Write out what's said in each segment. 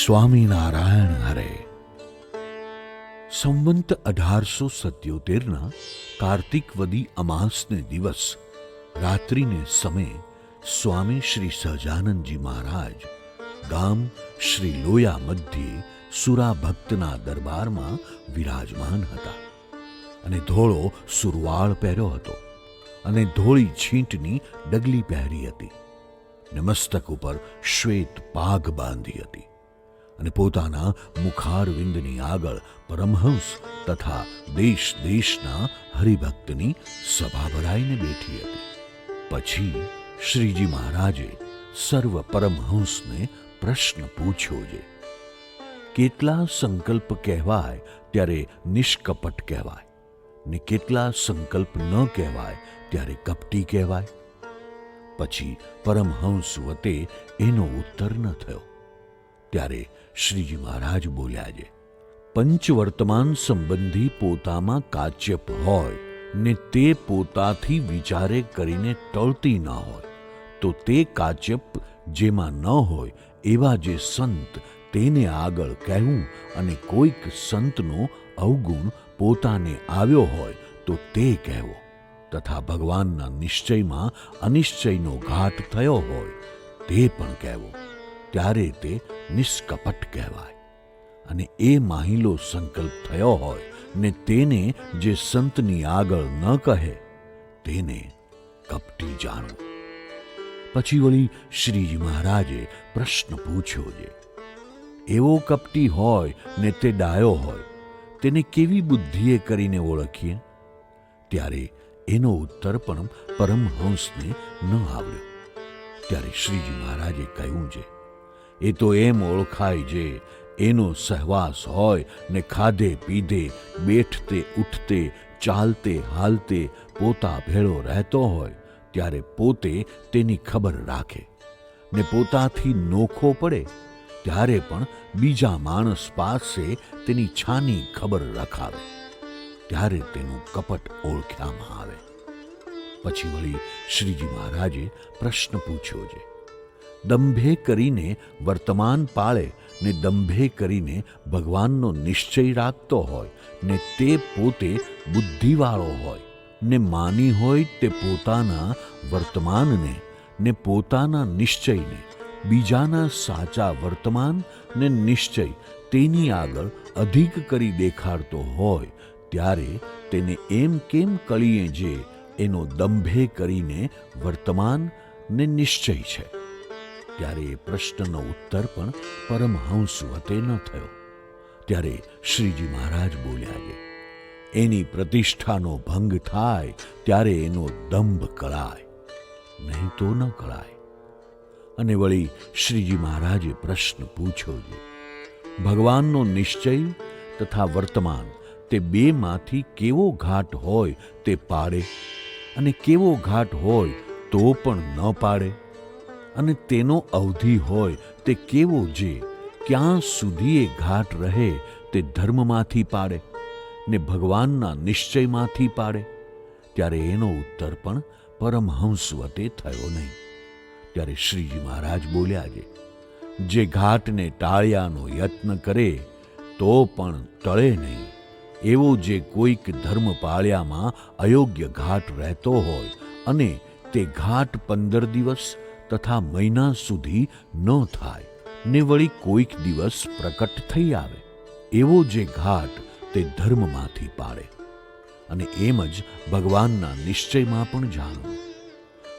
સ્વામિનારાયણ હરે. સંવંત 1877ના કાર્તિક વદી અમાસને દિવસ રાત્રિને સમયે સ્વામી શ્રી સહજાનંદજી મહારાજ ગામ શ્રી લોયા મધ્યે સુરા ભક્તના દરબારમાં વિરાજમાન હતા અને ધોળો સુરવાળ પહેર્યો હતો અને ધોળી છીંટની ડગલી પહેરી હતી ને મસ્તક ઉપર શ્વેત પાઘ બાંધી હતી અને પોતાના મુખારવિંદની આગળ પરમહંસ તથા દેશ દેશના હરિભક્તની સભા ભરાઈને બેઠી હતી. પછી શ્રીજી મહારાજે સર્વ પરમહંસને પ્રશ્ન પૂછ્યો છે, કેટલા સંકલ્પ કહેવાય ત્યારે નિષ્કપટ કહેવાય ને કેટલા સંકલ્પ ન કહેવાય ત્યારે કપટી કહેવાય? પછી પરમહંસ વતે એનો ઉત્તર ન થયો. ત્યારે શ્રીજી મહારાજ બોલ્યા છે, પંચવર્તમાન સંબંધી પોતામાં કાચ્યપ હોય ને તે પોતાથી વિચારે કરીને ટળતી ન હોય તો તે કાચ્યપ જેમાં ન હોય એવા જે સંત તેને આગળ કહેવું અને કોઈક સંતનો અવગુણ પોતાને આવ્યો હોય તો તે કહેવો તથા ભગવાનના નિશ્ચયમાં અનિશ્ચયનો ઘાટ થયો હોય તે પણ કહેવો, ત્યારે તે નિષ્કપટ કહેવાય. અને એ માહિલો સંકલ્પ થયો હોય ને તેને જે સંતની આગળ ન કહે તેને કપટી જાણો. પછી વળી શ્રીજી મહારાજે પ્રશ્ન પૂછ્યો છે, એવો કપટી હોય ને તે ડાયો હોય તેને કેવી બુદ્ધિએ કરીને ઓળખીએ? ત્યારે એનો ઉત્તર પણ પરમહંસને ન આવ્યો. ત્યારે શ્રીજી મહારાજે કહ્યું છે, એ તો એમ ઓળખાય છે એનો સહવાસ હોય ને ખાધે પીધે બેઠતે ઉઠતે ચાલતે હાલતે પોતા ભેળો રહેતો હોય ત્યારે પોતે તેની ખબર રાખે ને પોતાથી નોખો પડે ત્યારે પણ બીજા માણસ પાસે તેની છાની ખબર રખાવે, ત્યારે તેનું કપટ ઓળખ્યામાં આવે. પછી વળી શ્રીજી મહારાજે પ્રશ્ન પૂછ્યો છે, દંભે કરીને વર્તમાન પાળે ને દંભે કરીને ભગવાનનો નિશ્ચય રાખતો હોય ને તે પોતે બુદ્ધિવાળો હોય ને માની હોય તે પોતાના વર્તમાનને ને પોતાના નિશ્ચયને બીજાના સાચા વર્તમાન ને નિશ્ચય તેની આગળ અધિક કરી દેખાડતો હોય ત્યારે તેને એમ કેમ કળીએ જે એનો દંભે કરીને વર્તમાન ને નિશ્ચય છે? ત્યારે એ પ્રશ્નનો ઉત્તર પણ પરમહંસ વતે ન થયો. ત્યારે શ્રીજી મહારાજ બોલ્યા છે, એની પ્રતિષ્ઠાનો ભંગ થાય ત્યારે એનો દંભ કળાય, નહીં તો ન કળાય. અને વળી શ્રીજી મહારાજે પ્રશ્ન પૂછ્યો છે, ભગવાનનો નિશ્ચય તથા વર્તમાન તે બેમાંથી કેવો ઘાટ હોય તે પાડે અને કેવો ઘાટ હોય તો પણ ન પાડે? અને તેનો અવધિ હોય તે કેવો જે ક્યાં સુધી એ ઘાટ રહે તે ધર્મમાંથી પાડે ને ભગવાનના નિશ્ચયમાંથી પાડે? ત્યારે એનો ઉત્તર પણ પરમહંસ વતે થયો નહીં. ત્યારે શ્રીજી મહારાજ બોલ્યા છે, જે ઘાટને ટાળ્યાનો યત્ન કરે તો પણ ટળે નહીં એવો જે કોઈક ધર્મ પાળ્યામાં અયોગ્ય ઘાટ રહેતો હોય અને તે ઘાટ 15 દિવસ તથા મહિના સુધી ન થાય ને વળી કોઈક દિવસ પ્રકટ થઈ આવે એવો જે ઘાટ તે ધર્મમાંથી પાડે. અને એમ જ ભગવાનના નિશ્ચયમાં પણ જાણવું.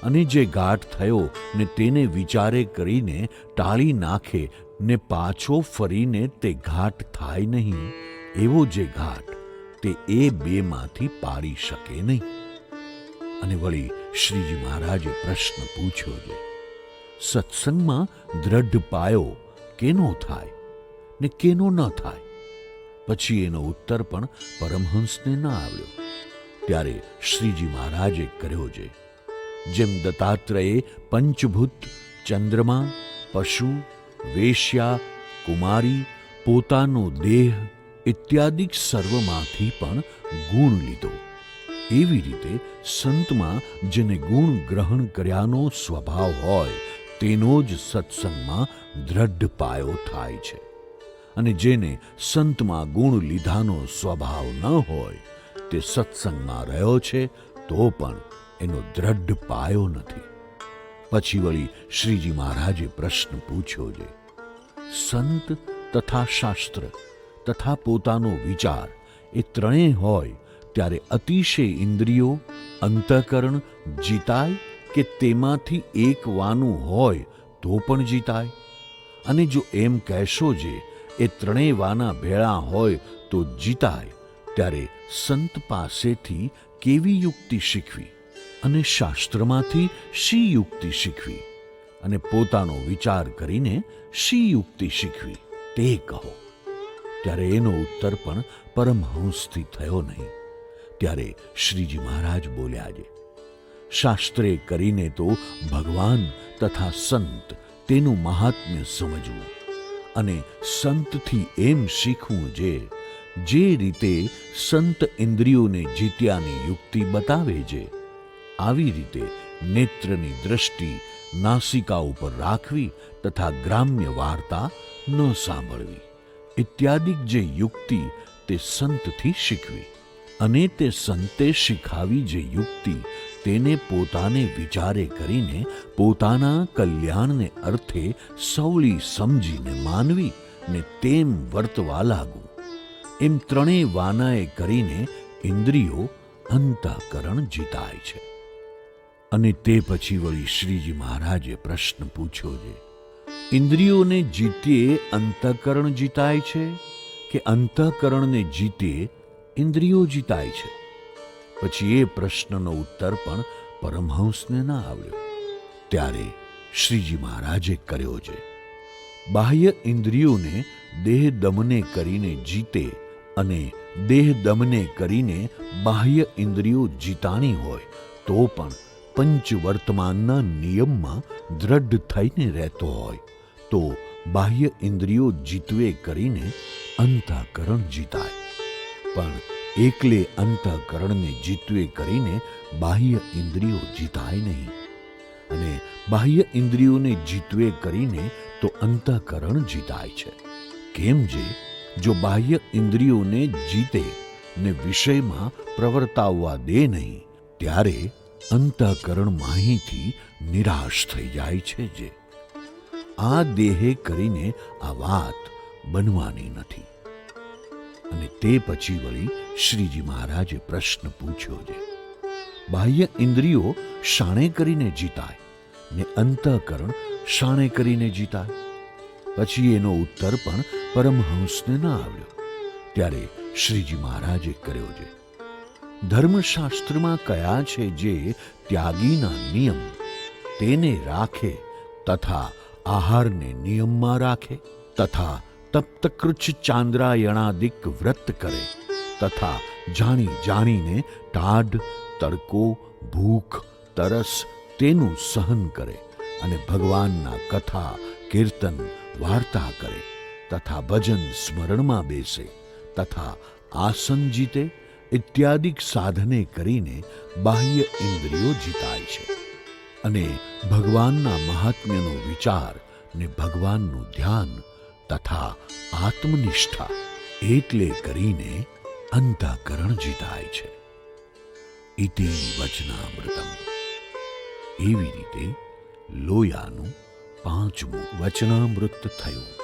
અને જે ઘાટ થયો ને તેને વિચારે કરીને ટાળી નાખે ને પાછો ફરીને તે ઘાટ થાય નહીં એવો જે ઘાટ તે એ બેમાંથી પાડી શકે નહીં. અને વળી શ્રીજી મહારાજે પ્રશ્ન પૂછ્યો છે, સત્સંગમાં દ્રઢ પાયો કેનો થાય ને કેનો ન થાય? પછી એનો ઉત્તર પણ પરમહંસને ન આવ્યો. ત્યારે શ્રીજી મહારાજે કર્યો છે, જેમ દત્તાત્રેયે પંચભૂત ચંદ્રમા પશુ વેશ્યા કુમારી પોતાનો દેહ ઇત્યાદિક સર્વમાંથી પણ ગુણ લીધો, એવી રીતે સંતમાં જેને ગુણ ગ્રહણ કર્યાનો સ્વભાવ હોય તેનો જ સત્સંગમાં દ્રઢ પાયો થાય છે. અને જેને સંતમાં ગુણ લીધાનો સ્વભાવ ન હોય તે સત્સંગમાં રહ્યો છે તો પણ એનો દ્રઢ પાયો નથી. પછી વળી શ્રીજી મહારાજે પ્રશ્ન પૂછ્યો છે, સંત તથા શાસ્ત્ર તથા પોતાનો વિચાર એ ત્રણેય હોય ત્યારે અતિશય ઇન્દ્રિયો અંતઃકરણ જીતાય કે તેમાંથી એક વાનું હોય તો પણ જીતાય? અને જો એમ કહેશો જે એ ત્રણેય વાના ભેળા હોય તો જીતાય, ત્યારે સંત પાસેથી કેવી યુક્તિ શીખવી અને શાસ્ત્રમાંથી શી યુક્તિ શીખવી અને પોતાનો વિચાર કરીને શી યુક્તિ શીખવી તે કહો. ત્યારે એનો ઉત્તર પણ પરમહંસથી થયો નહીં. ત્યારે શ્રીજી મહારાજ બોલ્યા છે, શાસ્ત્રે કરીને તો ભગવાન તથા સંત તેનું મહાત્મ્ય સમજવું અને સંતથી એમ શીખવું જે રીતે સંત ઇન્દ્રિયોને જીત્યાની યુક્તિ બતાવે છે, આવી રીતે નેત્રની દ્રષ્ટિ નાસિકા ઉપર રાખવી તથા ગ્રામ્ય વાર્તા ન સાંભળવી ઇત્યાદિક જે યુક્તિ તે સંતથી શીખવી અને તે સંતે શીખાવી જે યુક્તિ તેને પોતાને વિચારે કરીને પોતાના કલ્યાણને અર્થે સવળી સમજીને માનવી ને તેમ વર્તવા લાગવું. એમ ત્રણેય વાનાએ કરીને ઇન્દ્રિયો અંતઃકરણ જીતાય છે. અને તે પછી વળી શ્રીજી મહારાજે પ્રશ્ન પૂછ્યો છે, ઇન્દ્રિયોને જીતીએ અંતઃકરણ જીતાય છે કે અંતઃકરણને જીતીએ ઇન્દ્રિયો જીતાય છે? પછી એ પ્રશ્નનો ઉત્તર પણ પરમહંસને ના આવ્યો. ત્યારે શ્રીજી મહારાજે કર્યો છે, બાહ્ય ઇન્દ્રિયોને દેહ દમને કરીને જીતે અને દેહ દમને કરીને બાહ્ય ઇન્દ્રિયો જીતાણી હોય તો પણ પંચ વર્તમાનના નિયમમાં દ્રઢ થઈને રહેતો હોય તો બાહ્ય ઇન્દ્રિયો જીતવે કરીને અંતઃકરણ જીતાય. પણ એકલે અંતઃકરણને જીતવે કરીને બાહ્ય ઇન્દ્રિયો જીતાય નહીં. અને બાહ્ય ઇન્દ્રિયોને જીતવે કરીને તો અંતઃકરણ જીતાય છે. કેમ જે જો બાહ્ય ઇન્દ્રિયોને જીતે ને વિષયમાં પ્રવર્તાવવા દે નહીં, ત્યારે અંતઃકરણ માહીથી નિરાશ થઈ જાય છે. જે આ દેહે કરીને આ વાત બનવાની નથી. અને તે પછી વળી શ્રીજી મહારાજે પ્રશ્ન પૂછ્યો છે, બાહ્ય ઇન્દ્રિયો શાણે કરીને જીતાય ને અંતઃકરણ શાણે કરીને જીતાય? પછી એનો ઉત્તર પણ પરમહંસને ના આવ્યો. ત્યારે શ્રીજી મહારાજે કર્યો છે, ધર્મશાસ્ત્રમાં કયા છે જે ત્યાગીના નિયમ તેને રાખે તથા આહારને નિયમમાં રાખે તથા તપ્તકૃચ્છ ચાંદ્રાયણાદિક વ્રત કરે તથા જાણી જાણીને ટાઢ તડકો ભૂખ તરસ તેનું સહન કરે અને ભગવાનના કથા કીર્તન વાર્તા કરે તથા ભજન સ્મરણમાં બેસે તથા આસન જીતે ઇત્યાદિક સાધને કરીને બાહ્ય ઇન્દ્રિયો જીતાય છે. અને ભગવાનના મહાત્મ્યનો વિચાર ને ભગવાનનું ધ્યાન તથા આત્મનિષ્ઠા એટલે કરીને અંતઃકરણ જીતાય છે. ઇતિ વચનામૃતમ. એવી રીતે લોયાનું 5મું વચનામૃત થયું.